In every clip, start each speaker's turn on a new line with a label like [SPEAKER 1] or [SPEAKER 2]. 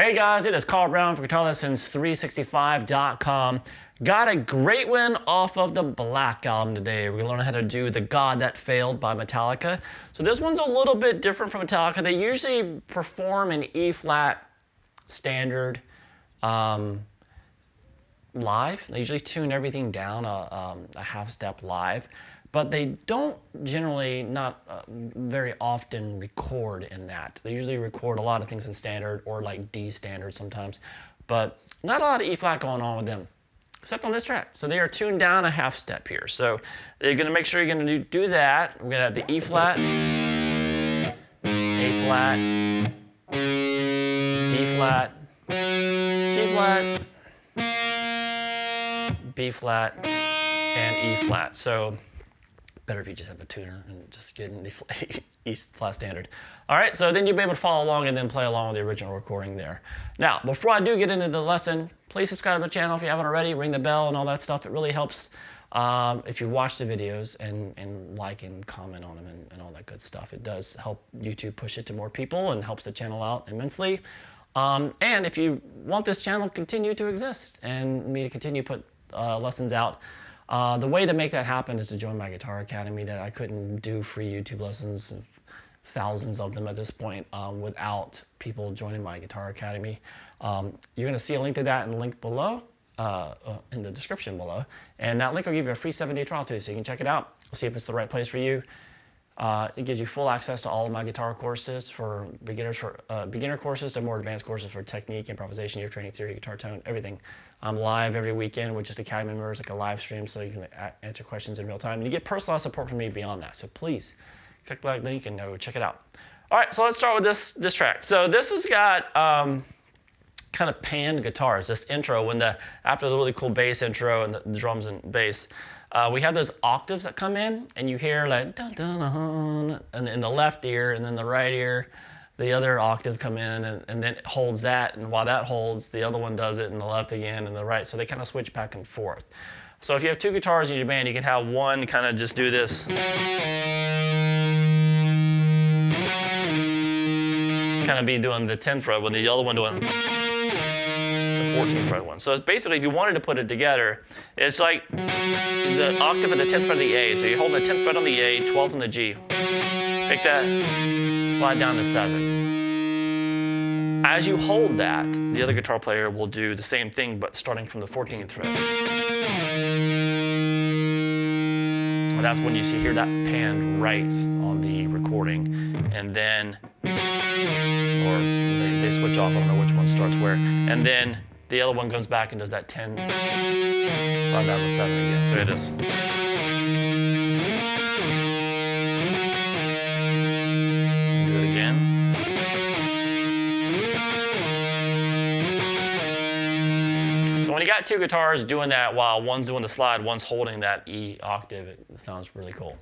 [SPEAKER 1] Hey guys, it is Carl Brown for GuitarLessons365.com. Got a great win off of the Black album today. We're gonna learn how to do The God That Failed by Metallica. So this one's a little bit different from Metallica. They usually perform in E-flat standard live. They usually tune everything down a half step live, but they don't generally, not very often record in that. They usually record a lot of things in standard or like D standard sometimes, but not a lot of E-flat going on with them, except on this track. So they are tuned down a half step here. So you're gonna make sure you're gonna do that. We're gonna have the E-flat, A-flat, D-flat, G-flat, B-flat, and E-flat. So better if you just have a tuner and just get an E-flat standard. All right, so then you'll be able to follow along and then play along with the original recording there. Now, before I do get into the lesson, please subscribe to the channel if you haven't already, ring the bell and all that stuff. It really helps if you watch the videos and like and comment on them and all that good stuff. It does help YouTube push it to more people and helps the channel out immensely. And if you want this channel to continue to exist and me to continue to put lessons out, the way to make that happen is to join my Guitar Academy. That I couldn't do free YouTube lessons, thousands of them at this point, without people joining my Guitar Academy. You're going to see a link to that in the link below, in the description below. And that link will give you a free 7-day trial too, so you can check it out, see if it's the right place for you. It gives you full access to all of my guitar courses for beginners, beginner courses to more advanced courses for technique, improvisation, ear training, theory, guitar tone, everything. I'm live every weekend with just Academy members, like a live stream, so you can answer questions in real time. And you get personalized support from me beyond that. So please click that link and go check it out. All right, so let's start with this track. So this has got kind of panned guitars. This intro, after the really cool bass intro and the drums and bass, we have those octaves that come in, and you hear like dun dun dun, and in the left ear, and then the right ear, the other octave come in, and then it holds that, and while that holds, the other one does it in the left again, and the right. So they kind of switch back and forth. So if you have two guitars in your band, you can have one kind of just do this, kind of be doing the 10th fret, with the other one doing the 14th fret one. So basically, if you wanted to put it together, it's like the octave at the 10th fret of the A. So you're holding the 10th fret on the A, 12th on the G. Pick that, slide down to 7. As you hold that, the other guitar player will do the same thing, but starting from the 14th fret. And that's when you hear that panned right on the recording, and then, or they switch off, I don't know which one starts where, and then the other one comes back and does that 10, slide down to 7 again. So it is. Do it again. So when you got two guitars doing that while one's doing the slide, one's holding that E octave, it sounds really cool.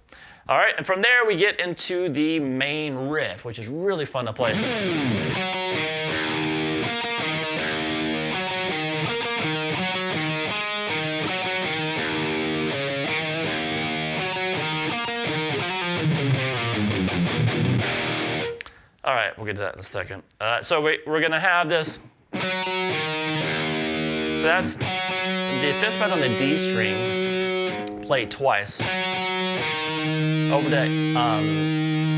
[SPEAKER 1] All right, and from there we get into the main riff, which is really fun to play. All right, we'll get to that in a second. So we're gonna have this. So that's the 5th fret on the D string, played twice. Over to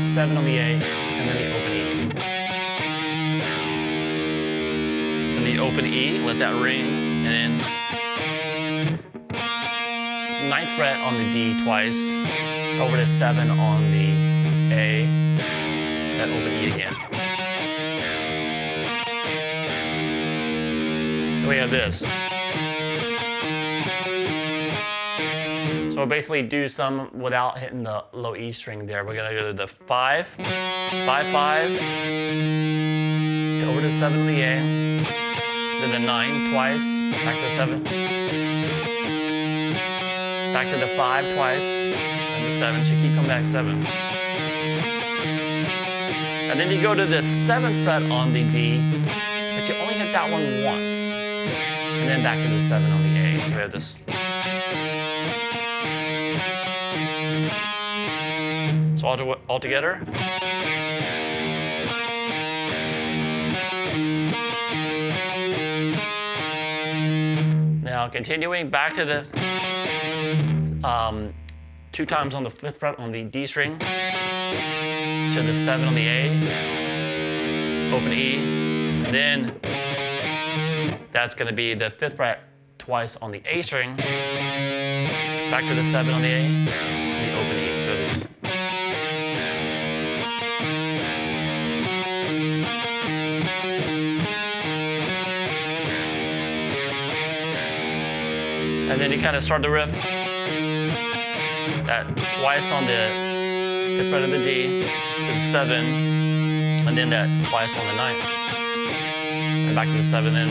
[SPEAKER 1] 7 on the A, and then the open E. Then the open E, let that ring, and then 9th fret on the D twice, over to 7 on the A, that open E again. Then we have this. So we'll basically do some without hitting the low E string there. We're gonna go to the 5, 5, 5, over to 7 on the A, then the 9 twice, back to the 7, back to the 5 twice, and the 7, so you keep coming back 7. And then you go to the 7th fret on the D, but you only hit that one once, and then back to the 7 on the A. So we have this. So all together. Now continuing back to the 2 times on the 5th fret on the D string, to the 7 on the A, open E, and then that's going to be the 5th fret twice on the A string, back to the 7 on the A, and the open E. So this. And then you kind of start the riff, that twice on the 5th fret of the D, to the 7, and then that twice on the 9th, and back to the 7 then.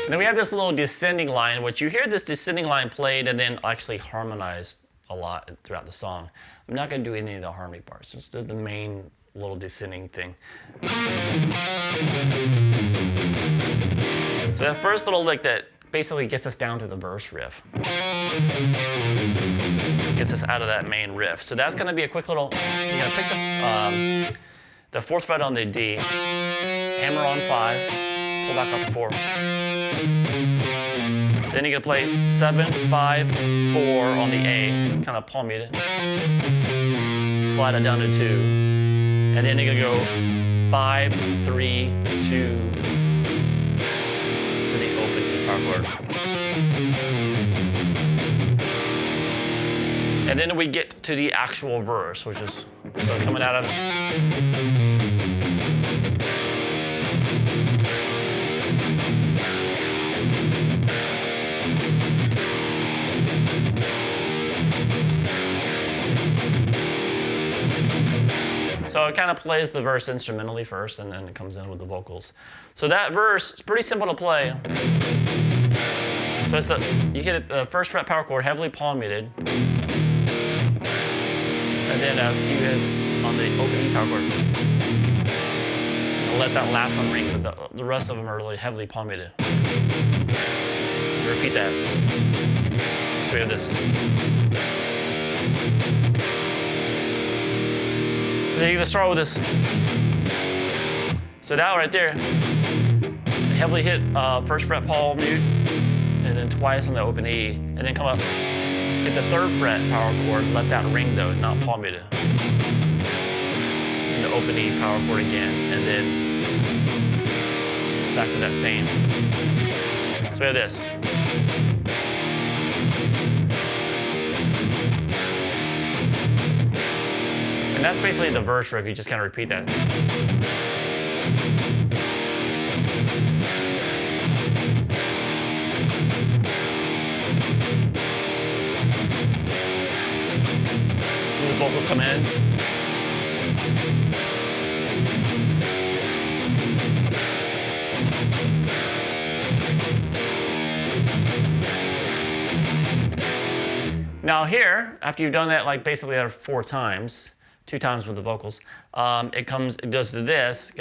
[SPEAKER 1] And then we have this little descending line, which you hear this descending line played and then actually harmonized a lot throughout the song. I'm not going to do any of the harmony parts, just do the main little descending thing. So that first little lick that basically gets us down to the verse riff. Gets us out of that main riff. So that's going to be a quick little, you're going to pick the 4th fret on the D, hammer on 5, pull back up to 4. Then you're going to play 7, 5, 4 on the A, kind of palm mute it. Slide it down to 2. And then you're going to go 5, 3, 2, to the open E power chord. And then we get to the actual verse, which is so coming out of. So it kind of plays the verse instrumentally first, and then it comes in with the vocals. So that verse is pretty simple to play. So it's you hit the 1st fret power chord, heavily palm muted, and then a few hits on the open E power chord. And let that last one ring, but the rest of them are really heavily palm muted. Repeat that. So we have this. Then you're going to start with this. So that right there, heavily hit 1st fret palm mute, and then twice on the open E, and then come up, hit the 3rd fret power chord, let that ring though, not palm mute it. And the open E power chord again, and then back to that same. So we have this. And that's basically the verse riff, you just kind of repeat that. And the vocals come in. Now here, after you've done that like basically 4 times, 2 times with the vocals, it goes to this.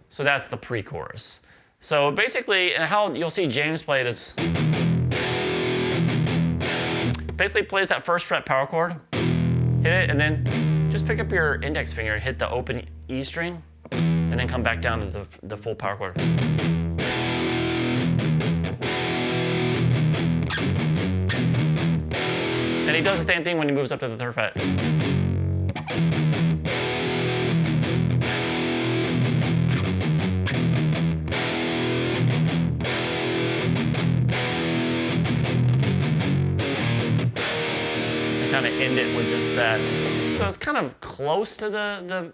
[SPEAKER 1] So that's the pre-chorus. So basically, and how you'll see James play this, basically plays that 1st fret power chord, hit it, and then just pick up your index finger, hit the open E string, and then come back down to the full power chord. And he does the same thing when he moves up to the 3rd fret. Kind of end it with just that. So it's kind of close to the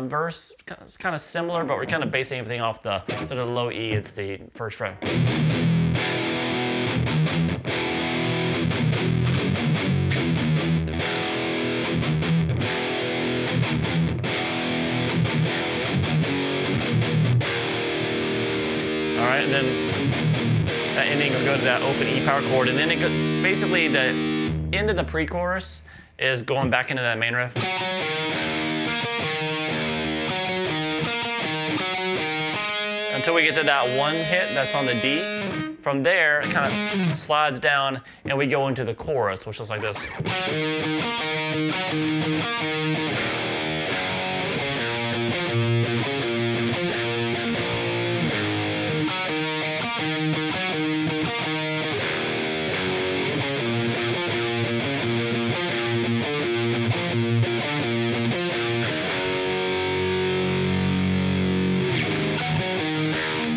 [SPEAKER 1] verse. It's kind of similar, but we're kind of basing everything off the, instead of the low E, it's the 1st fret. All right, and then that ending will go to that open E power chord, and then it goes, basically the end of the pre-chorus is going back into that main riff. until we get to that one hit that's on the D. From there, it kind of slides down, and we go into the chorus, which looks like this.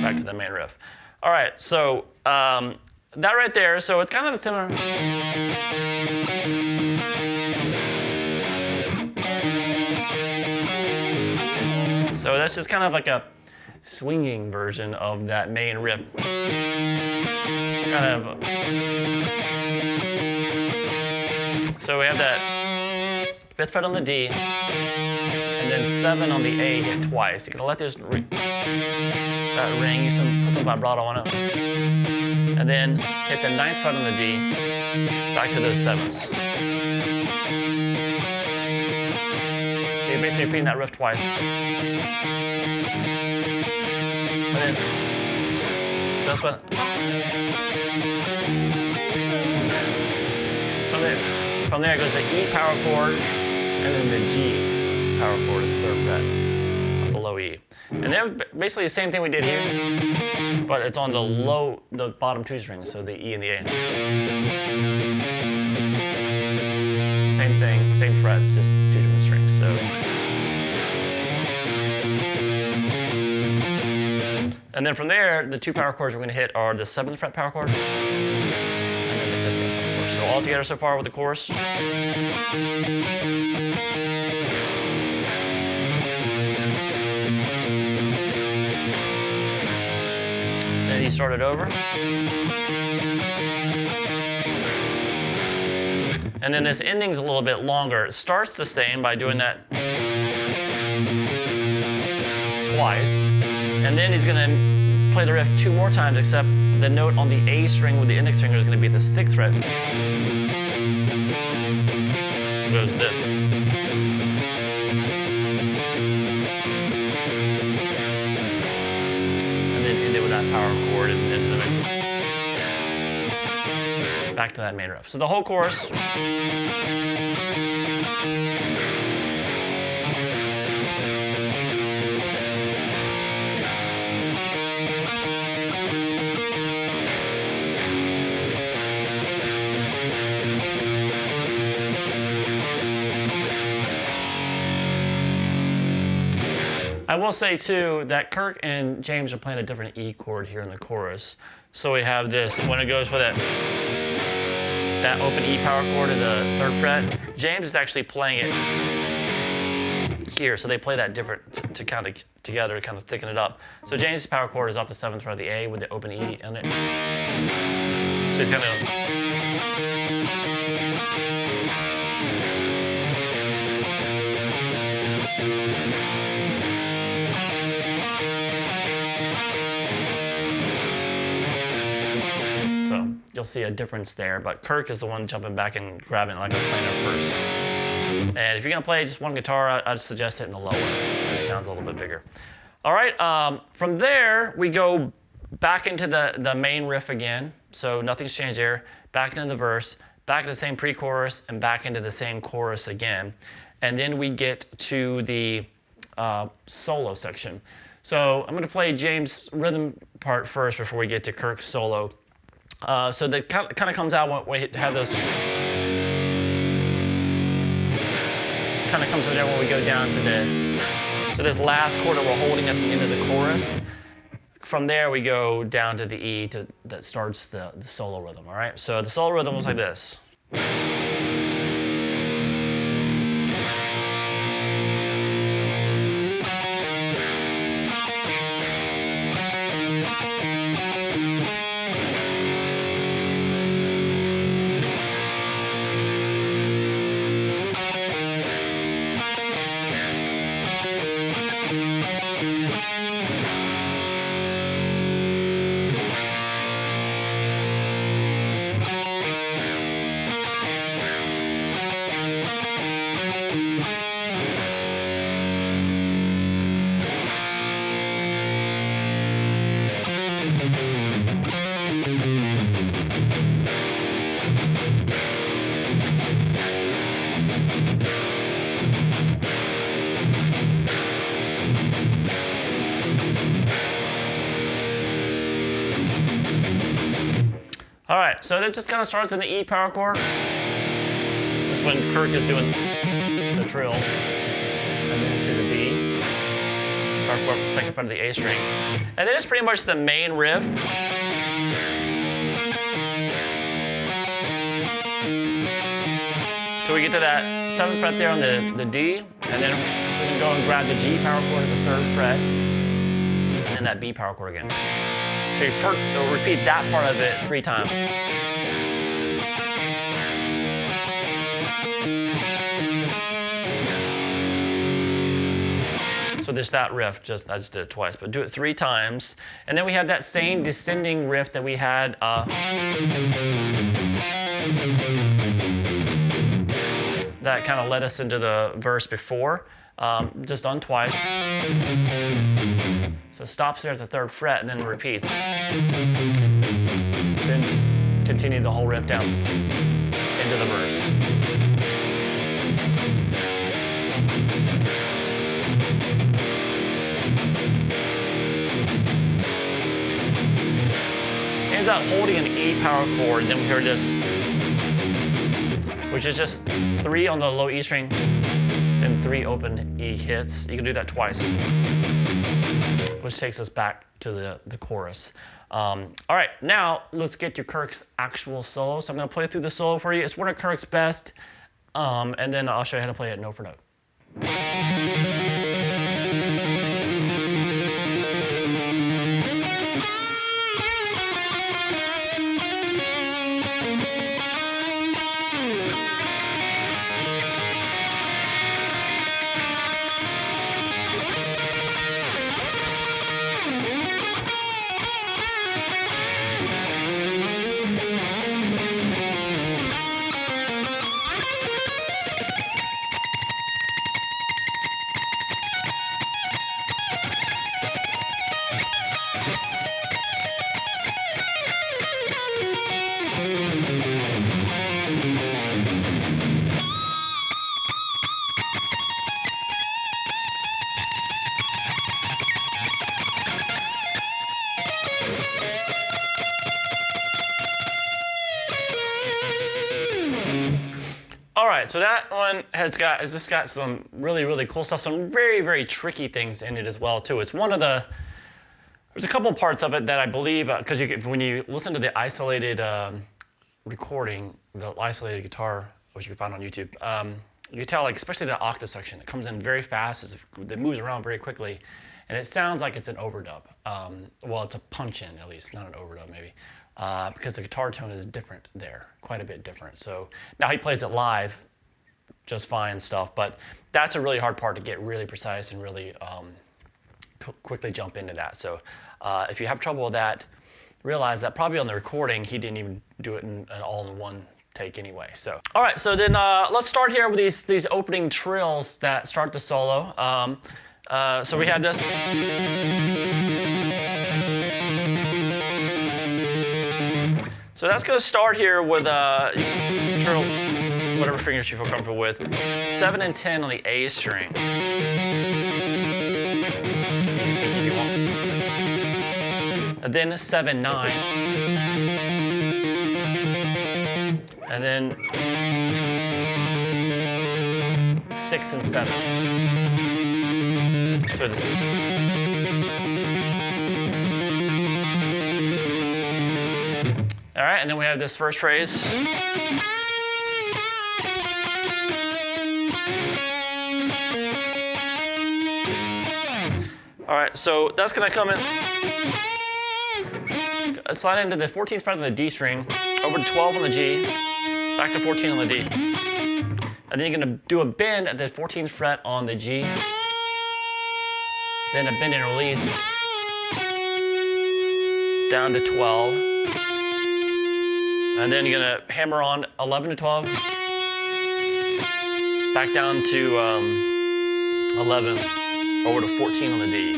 [SPEAKER 1] Back to the main riff. All right, so that right there, so it's kind of similar. So that's just kind of like a swinging version of that main riff. Kind of. So we have that 5th fret on the D, and then 7 on the A hit twice. You're gonna let this ring, put some vibrato on it, and then hit the 9th fret on the D, back to those 7s. So you're basically repeating that riff twice. And then, so that's what. From there it goes the E power chord, and then the G power chord at the 3rd fret of the low E. And then basically the same thing we did here, but it's on the bottom 2 strings, so the E and the A. Same thing, same frets, just 2 different strings. So. And then from there, the 2 power chords we're going to hit are the 7th fret power chord, and then the 5th fret power chord. So all together so far with the chorus. Then you start it over. And then this ending's a little bit longer. It starts the same by doing that twice. And then he's gonna play the riff 2 more times, except the note on the A string with the index finger is gonna be the 6th fret. So it goes this. And then end it with that power chord and into the main. Back to that main riff. So the whole chorus. I will say too that Kirk and James are playing a different E chord here in the chorus. So we have this, when it goes for that open E power chord in the 3rd fret, James is actually playing it here. So they play that different to kind of together to kind of thicken it up. So James' power chord is off the 7th fret of the A with the open E in it. So he's kind of. So you'll see a difference there, but Kirk is the one jumping back and grabbing it like I was playing it first. And if you're gonna play just one guitar, I'd suggest it in the lower. It sounds a little bit bigger. All right, from there, we go back into the main riff again. So nothing's changed there. Back into the verse, back into the same pre-chorus, and back into the same chorus again. And then we get to the solo section. So I'm gonna play James' rhythm part first before we get to Kirk's solo. So that kind of comes out when we have those. Kind of comes out there when we go down to this last chord that we're holding at the end of the chorus. From there we go down to the E that starts the solo rhythm. All right. So the solo rhythm was like this. All right, so that just kind of starts in the E power chord. That's when Kirk is doing the trill. And then to the B. Power chord for the second fret of the A string. And then it's pretty much the main riff. So we get to that 7th fret there on the D, and then we can go and grab the G power chord at the 3rd fret, and then that B power chord again. So you'll repeat that part of it 3 times. So there's that riff, I just did it twice, but do it 3 times. And then we have that same descending riff that we had that kind of led us into the verse before, just done twice. So it stops there at the 3rd fret and then repeats. Then continue the whole riff down into the verse. Ends up holding an E power chord, then we hear this, which is just 3 on the low E string, then 3 open E hits. You can do that twice, which takes us back to the chorus. All right, now let's get to Kirk's actual solo. So I'm gonna play through the solo for you. It's one of Kirk's best, and then I'll show you how to play it note for note. All right, so that one has just got some really, really cool stuff, some very, very tricky things in it as well, too. It's one of the, there's a couple parts of it that I believe, because when you listen to the isolated recording, the isolated guitar, which you can find on YouTube, you can tell, like, especially the octave section, it comes in very fast, it moves around very quickly, and it sounds like it's an overdub. Well, it's a punch-in, at least, not an overdub, maybe. Because the guitar tone is different there, quite a bit different. So now he plays it live just fine and stuff, but that's a really hard part to get really precise and really quickly jump into that. So if you have trouble with that, realize that probably on the recording, he didn't even do it in an all-in-one take anyway. So, all right, so then let's start here with these opening trills that start the solo. So we have this. So that's going to start here with trill, whatever fingers you feel comfortable with. 7 and 10 on the A string. If you want. And then 7, 9. And then 6 and 7. So this. All right, and then we have this first phrase. All right, so that's gonna come in, slide into the 14th fret on the D string, over to 12 on the G, back to 14 on the D. And then you're gonna do a bend at the 14th fret on the G, then a bend and release, down to 12. And then you're gonna hammer on 11 to 12, back down to 11, over to 14 on the D.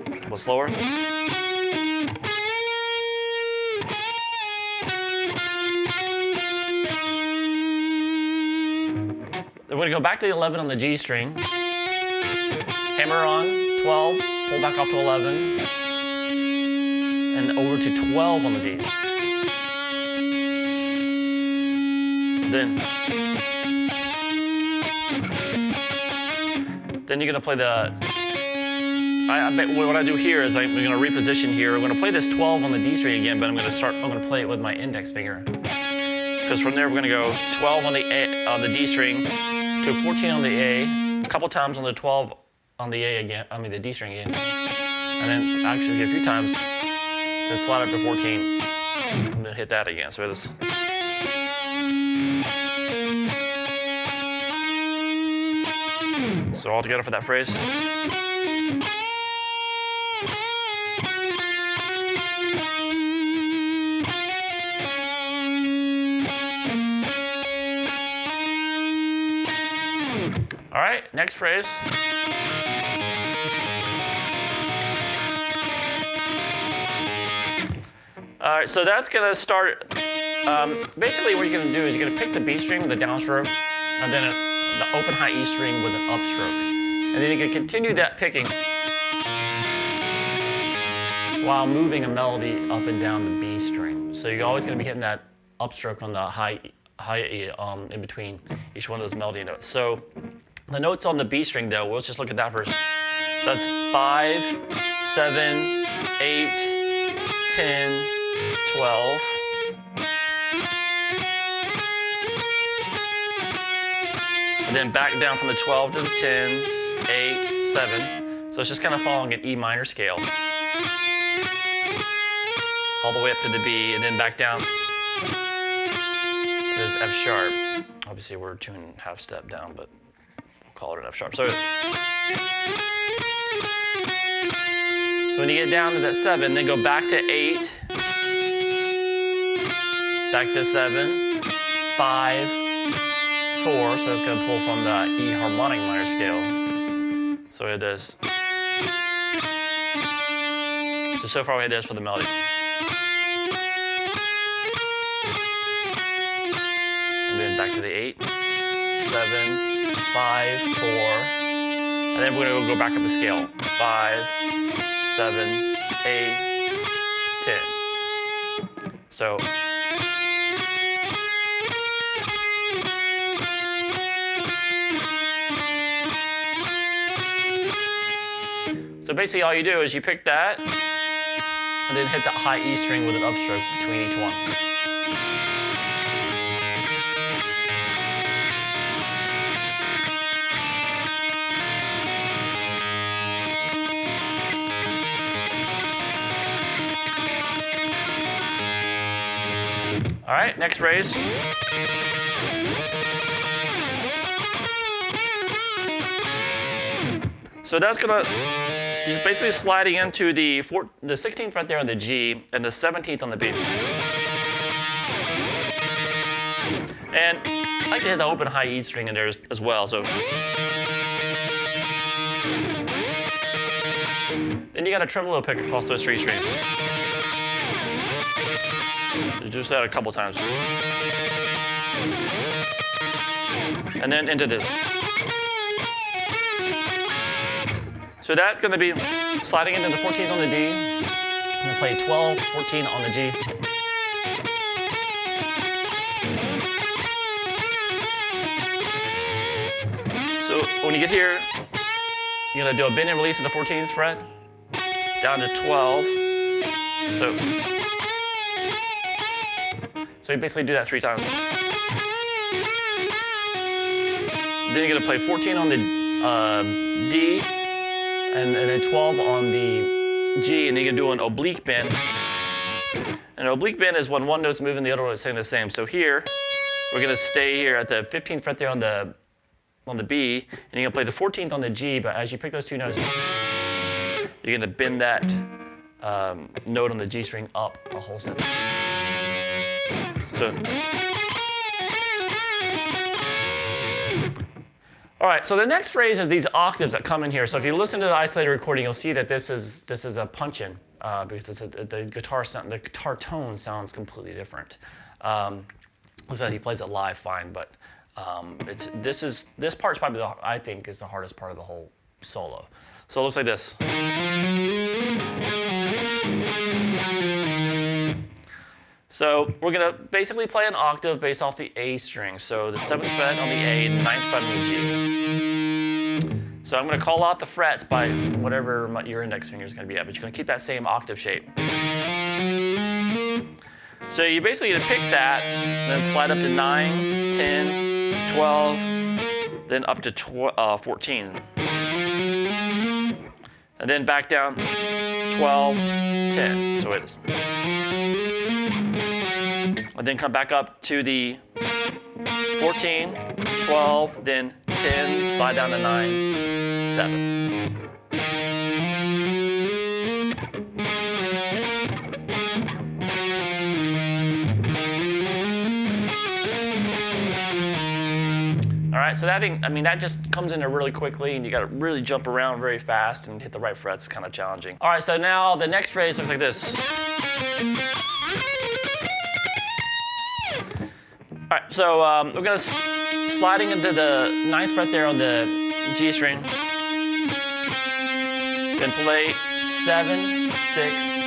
[SPEAKER 1] A little slower. Then we're gonna go back to the 11 on the G string, hammer on 12, pull back off to 11, and over to 12 on the D. Then you're gonna play the, what I do here is I'm gonna reposition here. I'm gonna play this 12 on the D string again, but I'm gonna play it with my index finger. Because from there we're gonna go 12 on the D string to 14 on the A, a couple times on the 12 on the A again, the D string again. And then actually a few times, then slide up to 14, and then hit that again. So this. So all together for that phrase. All right, next phrase. All right, so that's gonna start, basically what you're gonna do is you're gonna pick the B string with the downstroke, and then the open high E string with an upstroke. And then you can continue that picking while moving a melody up and down the B string. So you're always gonna be hitting that upstroke on the high E in between each one of those melody notes. So the notes on the B string though, we'll just look at that first. That's 5, 7, 8, 10, 12. And then back down from the 12 to the 10, 8, 7. So it's just kind of following an E minor scale. All the way up to the B, and then back down to this F sharp. Obviously we're 2.5 step down, but we'll call it an F sharp. So when you get down to that 7, then go back to 8, back to 7, 5, 4, so it's going to pull from the E harmonic minor scale. So we have this. So far we have this for the melody. And then back to the 8, 7, 5, 4. And then we're going to go back up the scale. 5, 7, 8, 10. So basically all you do is you pick that and then hit that high E string with an upstroke between each one. All right, next phrase. So that's gonna, you're basically sliding into the 16th fret there on the G and the 17th on the B. And I like to hit the open high E string in there as well. So then you got a tremolo pick across those 3 strings. Just that a couple times. And then into the. So that's going to be sliding into the 14th on the D. I'm going to play 12, 14 on the G. So when you get here, you're going to do a bend and release of the 14th fret down to 12. So you basically do that 3 times. Then you're going to play 14 on the D, and then 12 on the G, and then you're going to do an oblique bend. And an oblique bend is when one note's moving, the other one is staying the same. So here, we're going to stay here at the 15th fret there on the B, and you're going to play the 14th on the G, but as you pick those 2 notes, you're going to bend that note on the G string up a whole step. All right, so the next phrase is these octaves that come in here. So if you listen to the isolated recording, you'll see that this is a punch-in because the guitar tone sounds completely different. Listen, he plays it live fine, but this part's probably I think is the hardest part of the whole solo. So it looks like this. So we're gonna basically play an octave based off the A string. So the 7th fret on the A, 9th fret on the G. So I'm gonna call out the frets by whatever your index finger is gonna be at, but you're gonna keep that same octave shape. So you basically gonna pick that, then slide up to 9, 10, 12, then up to 14. And then back down, 12, 10. So it is. And then come back up to the 14, 12, then 10, slide down to 9, 7. All right, so that thing, I mean, that just comes in there really quickly, and you gotta really jump around very fast and hit the right frets, kind of challenging. All right, so now the next phrase looks like this. All right, so we're gonna sliding into the 9th fret there on the G string, then play 7, 6,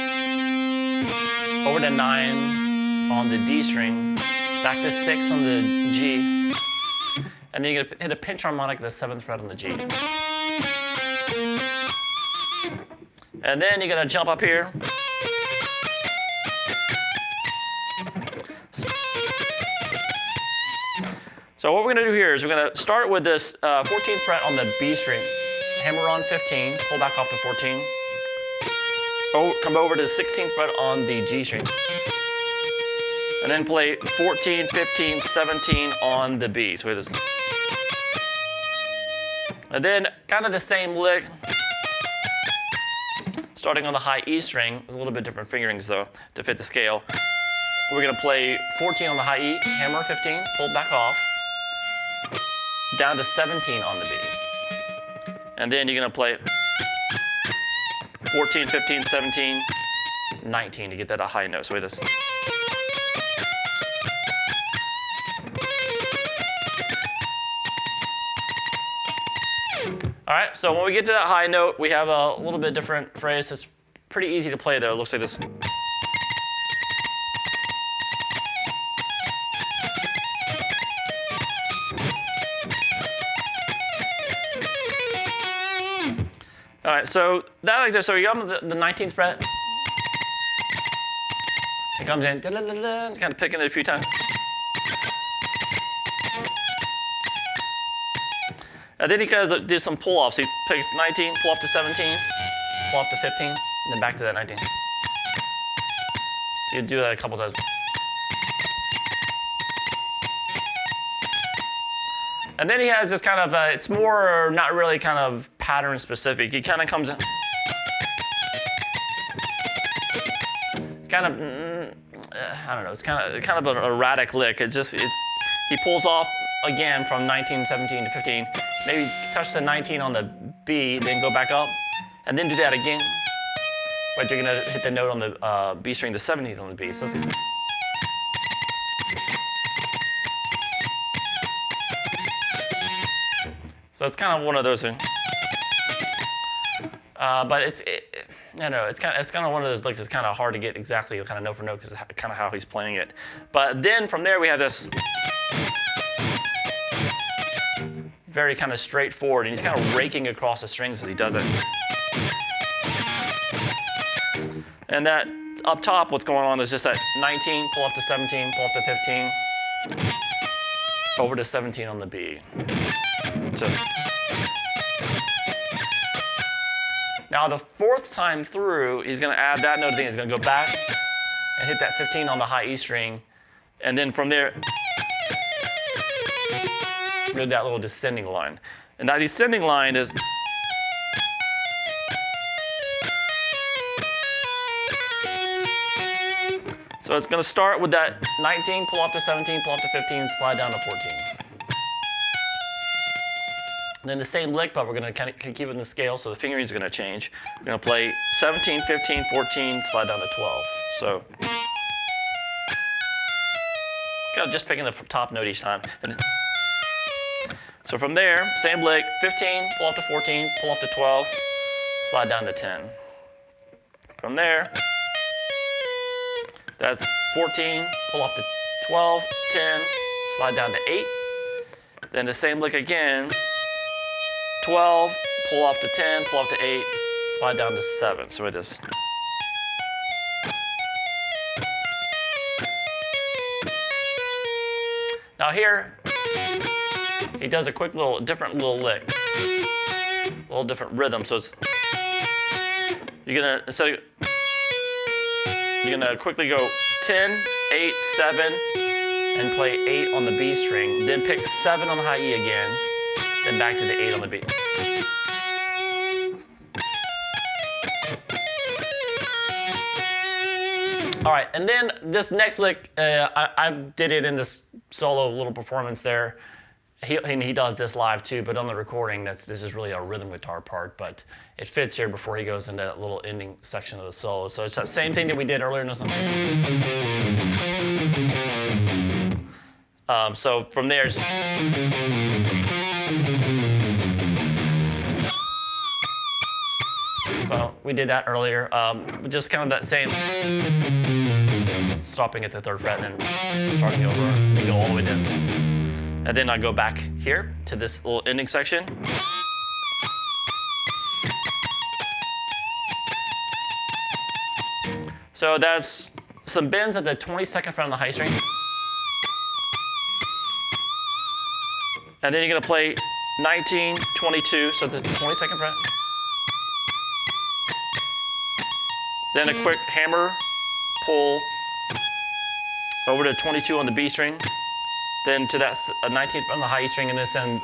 [SPEAKER 1] over to 9 on the D string, back to 6 on the G, and then you're gonna hit a pinch harmonic at the 7th fret on the G. And then you're gonna jump up here. So what we're gonna do here is we're gonna start with this 14th fret on the B string. Hammer on 15, pull back off to 14. Come over to the 16th fret on the G string. And then play 14, 15, 17 on the B. So this. And then kind of the same lick, starting on the high E string. There's a little bit different fingerings though to fit the scale. We're gonna play 14 on the high E, hammer 15, pull back off, down to 17 on the B. And then you're gonna play 14, 15, 17, 19 to get that a high note. So wait this. All right, so when we get to that high note, we have a little bit different phrase. It's pretty easy to play though. It looks like this. All right, so that like this. So you got the 19th fret. It comes in, kind of picking it a few times. And then he kind of did some pull-offs. He picks 19, pull off to 17, pull off to 15, and then back to that 19. You do that a couple times. And then he has this kind of, it's more not really kind of pattern specific. He kind of comes in. It's kind of, I don't know, it's kind of an erratic lick. He pulls off again from 19, 17 to 15. Maybe touch the 19 on the B, then go back up, and then do that again. But you're gonna hit the note on the B string, the 17th on the B. So it's kind of one of those things. But I don't know, it's kind of one of those licks. It's kind of hard to get exactly kind of note for note because it's kind of how he's playing it. But then from there we have this very kind of straightforward, and he's kind of raking across the strings as he does it. And that up top, what's going on is just that 19, pull off to 17, pull off to 15, over to 17 on the B. So now the 4th time through, he's going to add that note again. He's going to go back and hit that 15 on the high E string, and then from there, do that little descending line. And that descending line is so it's going to start with that 19, pull off to 17, pull off to 15, slide down to 14. And then the same lick, but we're going to kind of keep it in the scale, so the fingerings are going to change. We're going to play 17, 15, 14, slide down to 12. So kind of just picking the top note each time. And So from there, same lick, 15, pull off to 14, pull off to 12, slide down to 10. From there, that's 14, pull off to 12, 10, slide down to 8. Then the same lick again, 12, pull off to 10, pull off to 8, slide down to 7. So it is. Now here, he does a quick different little lick, a little different rhythm. So it's, you're gonna quickly go 10, 8, 7, and play 8 on the B string. Then pick 7 on the high E again, then back to the 8 on the B. All right, and then this next lick, I did it in this solo little performance there. He does this live too, but on the recording, this is really a rhythm guitar part, but it fits here before he goes into that little ending section of the solo. So it's that same thing that we did earlier in the song. So from there, so we did that earlier, just kind of that same, stopping at the 3rd fret and then starting over and go all the way down. And then I go back here to this little ending section. So that's some bends at the 22nd fret on the high string. And then you're gonna play 19, 22, so the 22nd fret. Then a quick hammer, pull, over to 22 on the B string. Then to that 19th on the high E string, and this end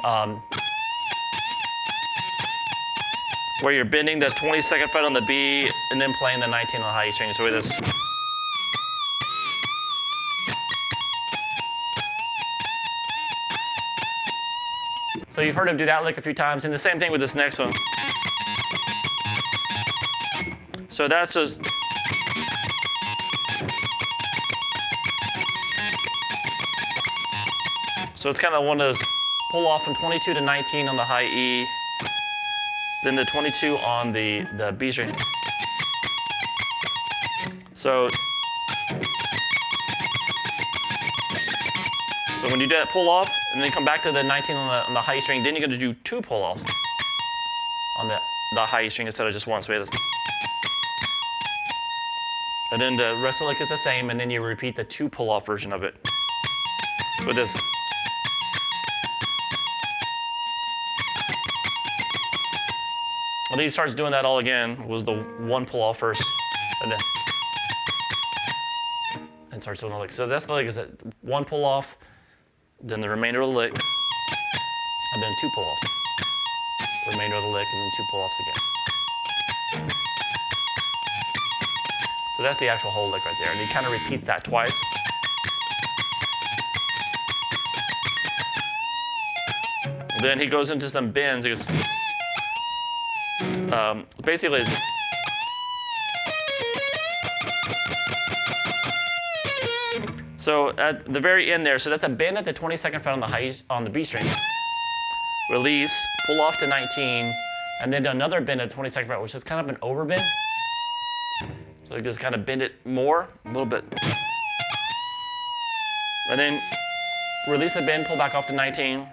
[SPEAKER 1] where you're bending the 22nd fret on the B and then playing the 19 on the high E string. So it is. So you've heard him do that lick a few times, and the same thing with this next one. So that's just. So it's kind of one of those pull off from 22 to 19 on the high E, then the 22 on the B string. So when you do that pull off and then come back to the 19 on the high E string, then you're going to do 2 pull offs on the high E string instead of just 1. So we have this. And then the rest of the lick is the same, and then you repeat the 2 pull off version of it. So it is. And then he starts doing that all again, was the 1 pull off first, and starts doing the lick. So that's the lick, is that 1 pull off, then the remainder of the lick, and then 2 pull offs. The remainder of the lick, and then 2 pull offs again. So that's the actual whole lick right there, and he kind of repeats that twice. Then he goes into some bends. He goes, basically, so at the very end there, so that's a bend at the 22nd fret on the B string. Release, pull off to 19, and then another bend at the 22nd fret, which is kind of an overbend. So you just kind of bend it more, a little bit. And then release the bend, pull back off to 19.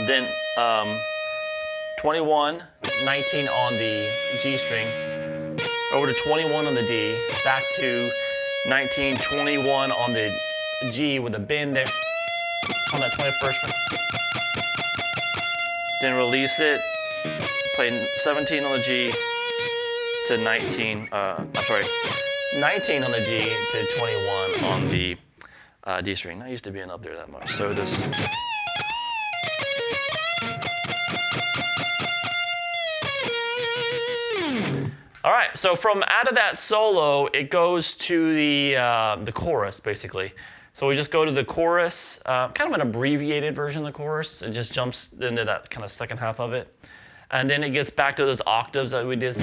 [SPEAKER 1] Then 21, 19 on the G string, over to 21 on the D, back to 19, 21 on the G with a bend there on that 21st fret. Then release it, play 17 on the G to 19, 19 on the G to 21 on the D string. Not used to being up there that much. So this. All right, so from out of that solo, it goes to the chorus, basically. So we just go to the chorus, kind of an abbreviated version of the chorus. It just jumps into that kind of second half of it. And then it gets back to those octaves that we did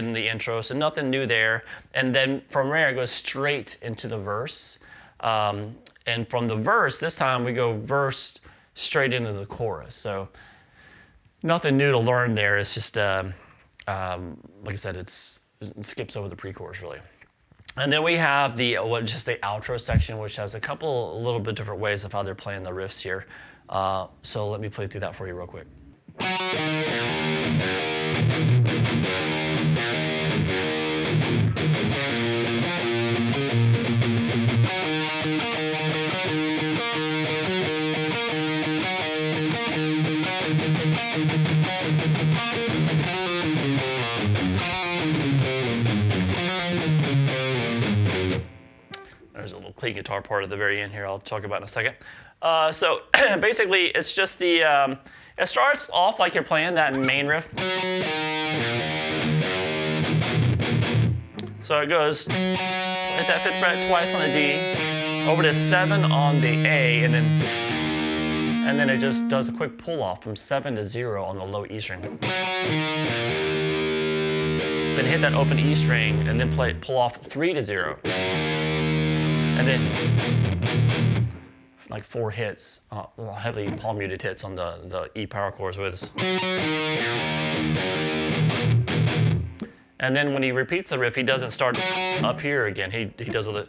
[SPEAKER 1] in the intro, so nothing new there. And then from there, it goes straight into the verse. And And from the verse, this time we go verse straight into the chorus. So nothing new to learn there. It's just, like I said, it skips over the pre-chorus really. And then we have just the outro section, which has a little bit different ways of how they're playing the riffs here. So let me play through that for you real quick. There's a little clean guitar part at the very end here I'll talk about in a second. So basically it's just it starts off like you're playing that main riff. So it goes, hit that 5th fret twice on the D, over to 7 on the A, and then it just does a quick pull off from 7 to 0 on the low E string. Then hit that open E string and then pull off 3 to 0. And then like 4 hits, heavily palm muted hits on the E power chords with us. And then when he repeats the riff, he doesn't start up here again. He does a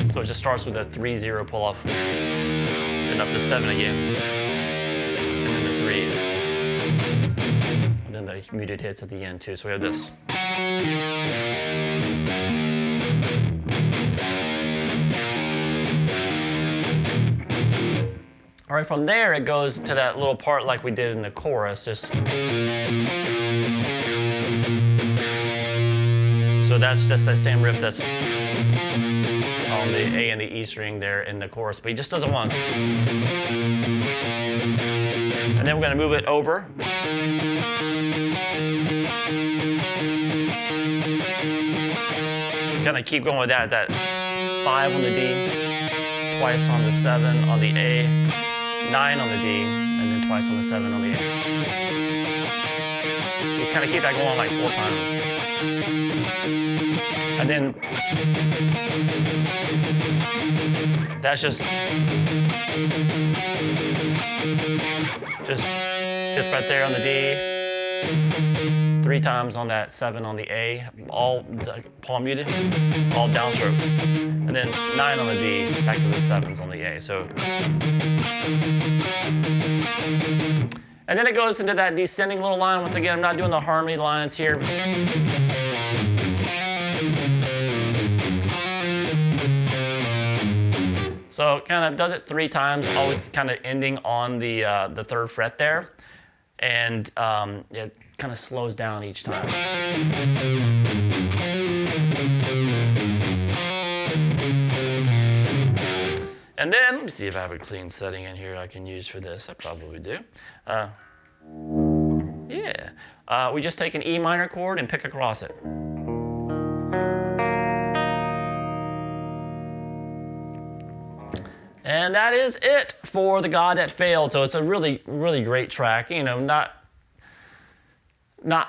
[SPEAKER 1] so it just starts with a 3-0 pull off, and up to 7 again, and then the 3, and then the muted hits at the end too. So we have this. All right, from there it goes to that little part like we did in the chorus. So that's just that same riff that's on the A and the E string there in the chorus, but he just does it once. And then we're going to move it over. Kind of keep going with that 5 on the D, twice on the 7 on the A, 9 on the D, and then twice on the 7 on the A. You kind of keep that going like 4 times. And then that's just 5th fret there on the D, 3 times on that 7 on the A, all palm muted, all downstrokes. And then 9 on the D, back to the 7s on the A. So, and then it goes into that descending little line. Once again, I'm not doing the harmony lines here. So it kind of does it 3 times, always kind of ending on the 3rd fret there. And it kind of slows down each time. And then, let me see if I have a clean setting in here I can use for this. I probably do. Yeah. We just take an E minor chord and pick across it. And that is it for The God That Failed. So it's a really, really great track. You know, not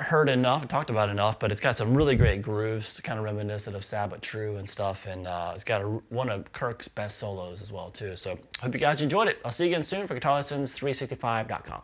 [SPEAKER 1] heard enough, talked about enough, but it's got some really great grooves, kind of reminiscent of Sad But True and stuff. And it's got one of Kirk's best solos as well, too. So hope you guys enjoyed it. I'll see you again soon for GuitarLessons365.com.